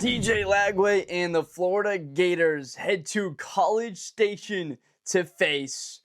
DJ Lagway and the Florida Gators head to College Station to face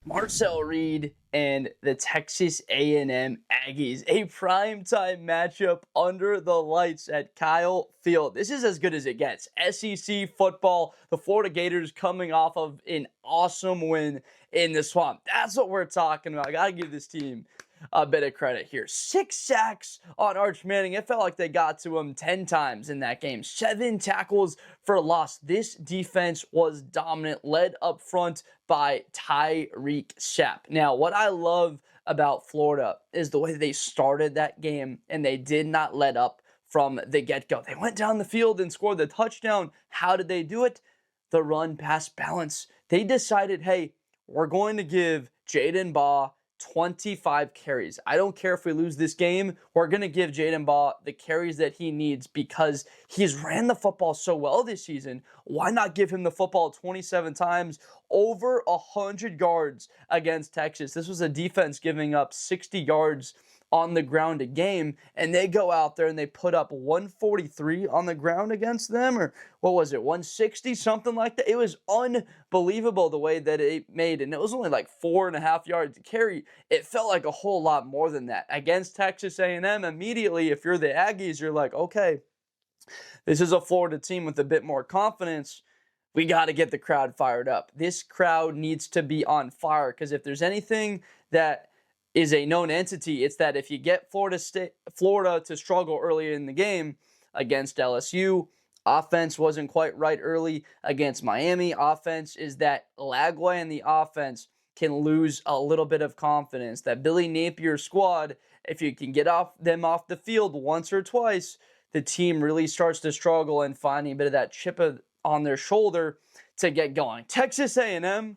Marcel Reed and the Texas A&M Aggies. A primetime matchup under the lights at Kyle Field. This is as good as it gets. SEC football, the Florida Gators coming off of an awesome win in the Swamp. That's what we're talking about. I got to give this team a bit of credit here. 6 sacks on Arch Manning. It felt like they got to him 10 times in that game. 7 tackles for loss. This defense was dominant, led up front by Tyreak Sapp. Now, what I love about Florida is the way they started that game, and they did not let up from the get-go. They went down the field and scored the touchdown. How did they do it? The run-pass balance. They decided, hey, we're going to give Jaden Baugh 25 carries. I don't care if we lose this game. We're going to give Jaden Baugh the carries that he needs because he's ran the football so well this season. Why not give him the football 27 times, over 100 yards against Texas? This was a defense giving up 60 yards on the ground a game, and they go out there and they put up 143 on the ground against them, or what was it, 160, something like that. It was unbelievable the way that it made, and it was only like 4.5 yards to carry. It felt like a whole lot more than that. Against Texas A&M, immediately, if you're the Aggies, you're like, okay, this is a Florida team with a bit more confidence. We got to get the crowd fired up. This crowd needs to be on fire, because if there's anything that is a known entity, it's that if you get Florida to struggle early in the game against LSU, offense wasn't quite right early against Miami. Offense is that Lagway and the offense can lose a little bit of confidence. That Billy Napier squad, if you can get them off the field once or twice, the team really starts to struggle and finding a bit of that chip on their shoulder to get going. Texas A&M,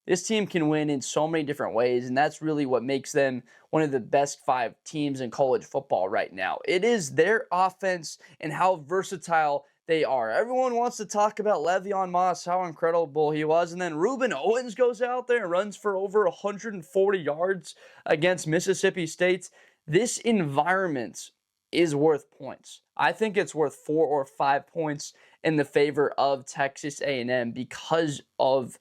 this team can win in so many different ways, and that's really what makes them one of the best 5 teams in college football right now. It is their offense and how versatile they are. Everyone wants to talk about Le'Veon Moss, how incredible he was, and then Reuben Owens goes out there and runs for over 140 yards against Mississippi State. This environment is worth points. I think it's worth 4 or 5 points in the favor of Texas A&M because of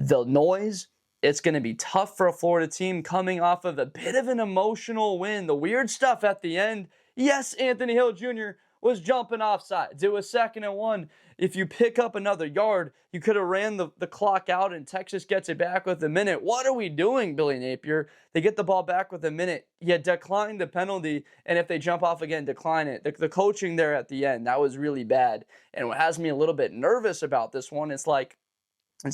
the noise. It's going to be tough for a Florida team coming off of a bit of an emotional win. The weird stuff at the end. Yes, Anthony Hill Jr. was jumping offsides. It was 2nd and 1. If you pick up another yard, you could have ran the clock out and Texas gets it back with a minute. What are we doing, Billy Napier? They get the ball back with a minute. You decline the penalty, and if they jump off again, decline it. The coaching there at the end, that was really bad. And what has me a little bit nervous about this one is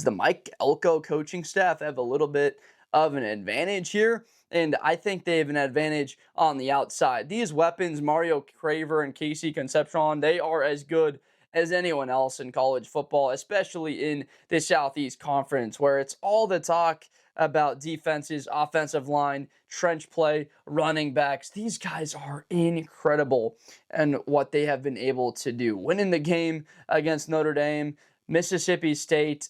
the Mike Elko coaching staff have a little bit of an advantage here, and I think they have an advantage on the outside. These weapons, Mario Craver and Concepcion, they are as good as anyone else in college football, especially in the Southeast Conference, where it's all the talk about defenses, offensive line, trench play, running backs. These guys are incredible in what they have been able to do. Winning the game against Notre Dame, Mississippi State,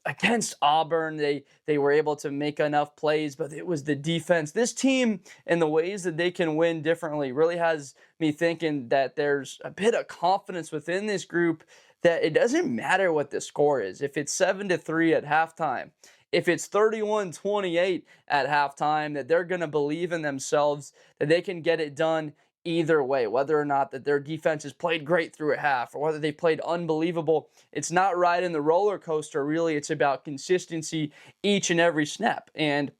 against Auburn, they were able to make enough plays, but it was the defense. This team and the ways that they can win differently really has me thinking that there's a bit of confidence within this group that it doesn't matter what the score is. If it's 7-3 at halftime, if it's 31-28 at halftime, that they're going to believe in themselves, that they can get it done either way, whether or not that their defense has played great through a half or whether they played unbelievable. It's not riding the roller coaster, really. It's about consistency each and every snap. And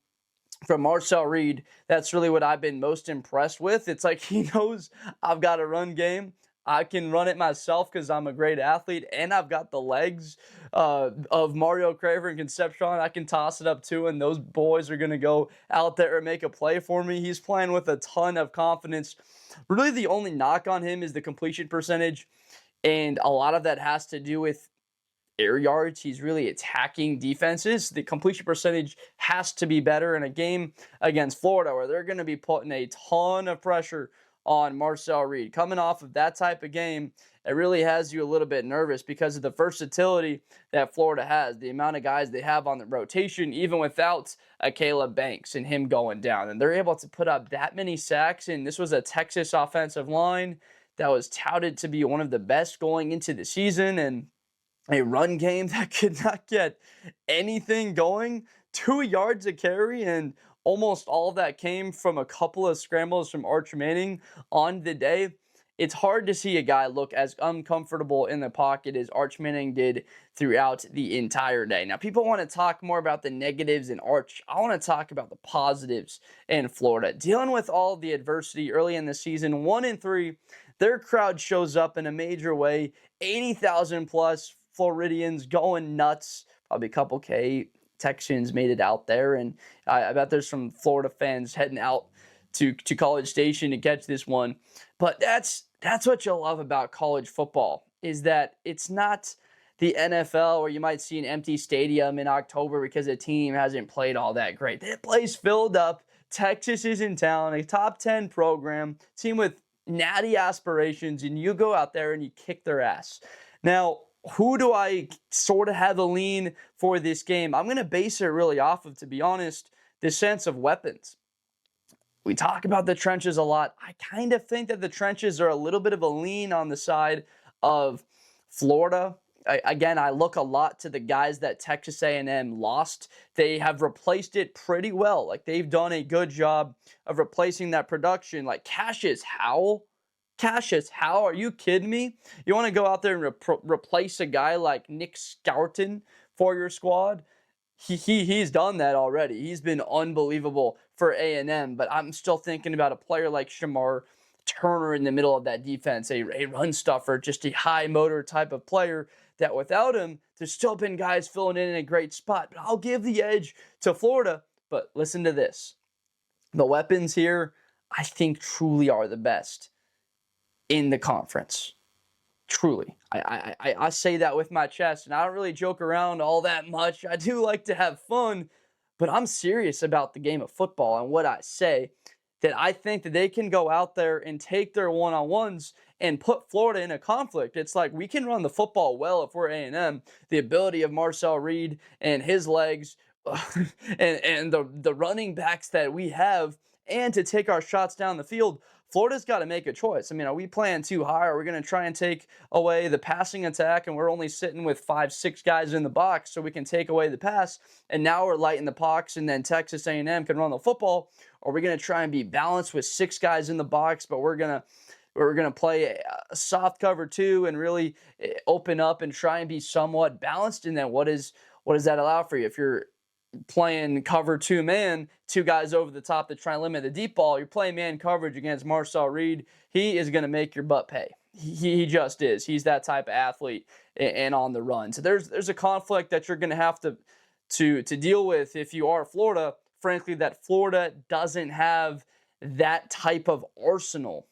from Marcel Reed, that's really what I've been most impressed with. It's like he knows I've got a run game. I can run it myself because I'm a great athlete, and I've got the legs of Mario Craver and Concepcion. I can toss it up too, and those boys are going to go out there and make a play for me. He's playing with a ton of confidence. Really, the only knock on him is the completion percentage, and a lot of that has to do with air yards. He's really attacking defenses. The completion percentage has to be better in a game against Florida where they're going to be putting a ton of pressure on Marcel Reed. Coming off of that type of game, it really has you a little bit nervous because of the versatility that Florida has, the amount of guys they have on the rotation, even without a Caleb Banks and him going down. And they're able to put up that many sacks, and this was a Texas offensive line that was touted to be one of the best going into the season, and a run game that could not get anything going. 2 yards a carry, and almost all of that came from a couple of scrambles from Arch Manning on the day. It's hard to see a guy look as uncomfortable in the pocket as Arch Manning did throughout the entire day. Now, people want to talk more about the negatives in Arch. I want to talk about the positives in Florida. Dealing with all of the adversity early in the season, 1-3, their crowd shows up in a major way. 80,000 plus Floridians going nuts. Probably a couple K Texans made it out there, and I bet there's some Florida fans heading out to College Station to catch this one. But that's what you'll love about college football, is that it's not the NFL where you might see an empty stadium in October because a team hasn't played all that great. That place filled up. Texas is in town, a top 10 program, team with natty aspirations, and you go out there and you kick their ass. Now, who do I sort of have a lean for this game? I'm going to base it really off of, to be honest, the sense of weapons. We talk about the trenches a lot. I kind of think that the trenches are a little bit of a lean on the side of Florida. I look a lot to the guys that Texas A&M lost. They have replaced it pretty well. Like, they've done a good job of replacing that production. Like Cashius Howell. Cashius Howell, are you kidding me? You want to go out there and replace a guy like Nick Scourton for your squad? He's done that already. He's been unbelievable for A&M, but I'm still thinking about a player like Shamar Turner in the middle of that defense, a run stuffer, just a high motor type of player that without him, there's still been guys filling in a great spot. But I'll give the edge to Florida. But listen to this. The weapons here, I think, truly are the best in the conference. Truly. I say that with my chest, and I don't really joke around all that much. I do like to have fun, but I'm serious about the game of football and what I say, that I think that they can go out there and take their one-on-ones and put Florida in a conflict. It's like, we can run the football well if we're A&M. The ability of Marcel Reed and his legs and the running backs that we have, and to take our shots down the field, Florida's got to make a choice. I mean, are we playing too high? Are we going to try and take away the passing attack, and we're only sitting with 5-6 guys in the box so we can take away the pass, and now we're lighting the box, and then Texas A&M can run the football? Or are we going to try and be balanced with 6 guys in the box, but we're going to play a soft cover 2 and really open up and try and be somewhat balanced? And then what does that allow for you? If you're playing cover 2 man, 2 guys over the top that try and limit the deep ball, you're playing man coverage against Marcel Reed. He is going to make your butt pay. He just is. He's that type of athlete and on the run. So there's a conflict that you're going to have to deal with if you are Florida. Frankly, that Florida doesn't have that type of arsenal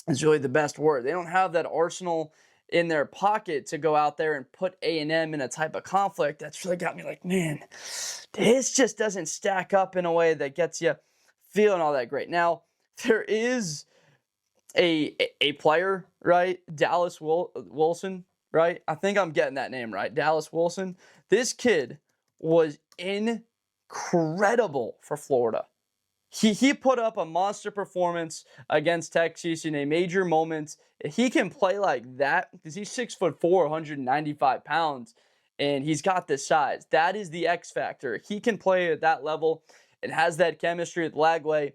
is really the best word. They don't have that arsenal in their pocket to go out there and put A&M in a type of conflict. That's really got me like, man, this just doesn't stack up in a way that gets you feeling all that great. Now, there is a player, right? Dallas Wilson, right? I think I'm getting that name right. Dallas Wilson. This kid was incredible for Florida. He put up a monster performance against Texas in a major moment. He can play like that because he's 6'4", 195 pounds, and he's got the size. That is the X factor. He can play at that level and has that chemistry with Lagway.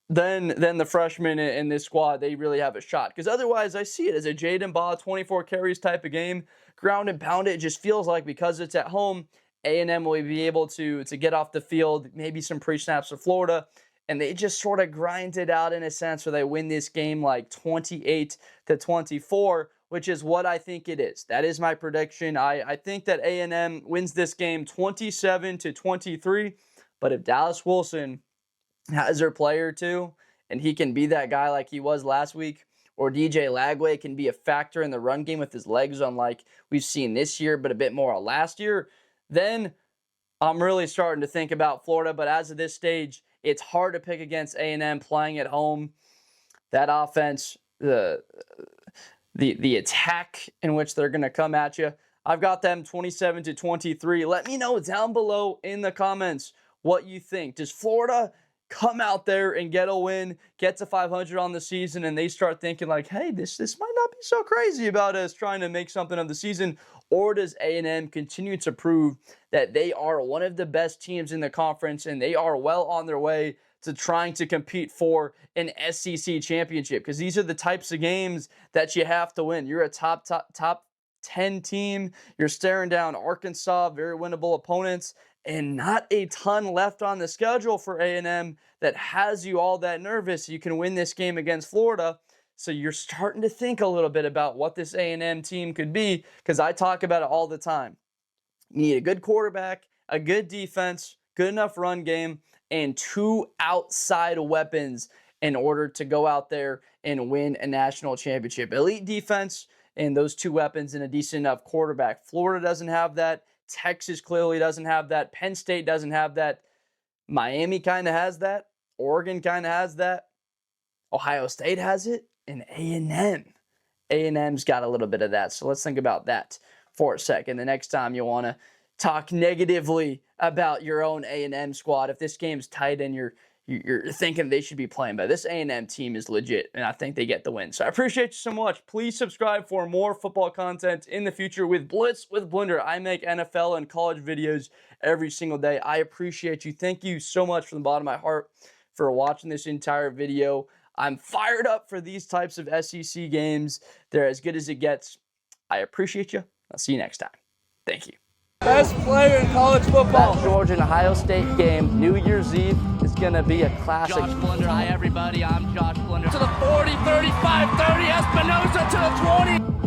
Then the freshmen in this squad, they really have a shot. Because otherwise, I see it as a Jaden Baugh 24 carries type of game. Ground and pound it. It just feels like because it's at home, A&M will be able to get off the field, maybe some pre-snaps for Florida, and they just sort of grind it out in a sense where they win this game like 28-24, which is what I think it is. That is my prediction. I think that A&M wins this game 27-23, but if Dallas Wilson has their player too, and he can be that guy like he was last week, or DJ Lagway can be a factor in the run game with his legs, unlike we've seen this year, but a bit more last year, then I'm really starting to think about Florida. But as of this stage, it's hard to pick against A&M playing at home. That offense, the attack in which they're going to come at you, I've got them 27-23. Let me know down below in the comments what you think. Does Florida come out there and get a win, get to 500 on the season, and they start thinking like, hey, this might not be so crazy about us trying to make something of the season? Or does A&M continue to prove that they are one of the best teams in the conference and they are well on their way to trying to compete for an SEC championship? Because these are the types of games that you have to win. You're a top 10 team. You're staring down Arkansas, very winnable opponents, and not a ton left on the schedule for A&M that has you all that nervous. You can win this game against Florida. So you're starting to think a little bit about what this A&M team could be, because I talk about it all the time. You need a good quarterback, a good defense, good enough run game, and 2 outside weapons in order to go out there and win a national championship. Elite defense and those 2 weapons and a decent enough quarterback. Florida doesn't have that. Texas clearly doesn't have that. Penn State doesn't have that. Miami kind of has that. Oregon kind of has that. Ohio State has it. And A&M. A&M's got a little bit of that. So let's think about that for a second. The next time you want to talk negatively about your own A&M squad, if this game's tight and you're thinking they should be playing, but this A&M team is legit, and I think they get the win. So I appreciate you so much. Please subscribe for more football content in the future with Blitz with Blender. I make NFL and college videos every single day. I appreciate you. Thank you so much from the bottom of my heart for watching this entire video. I'm fired up for these types of SEC games. They're as good as it gets. I appreciate you. I'll see you next time. Thank you. Best player in college football. That Georgia and Ohio State game, New Year's Eve, is going to be a classic. Josh Blunder. Hi, everybody. I'm Josh Blunder. To the 40, 35, 30, Espinosa to the 20.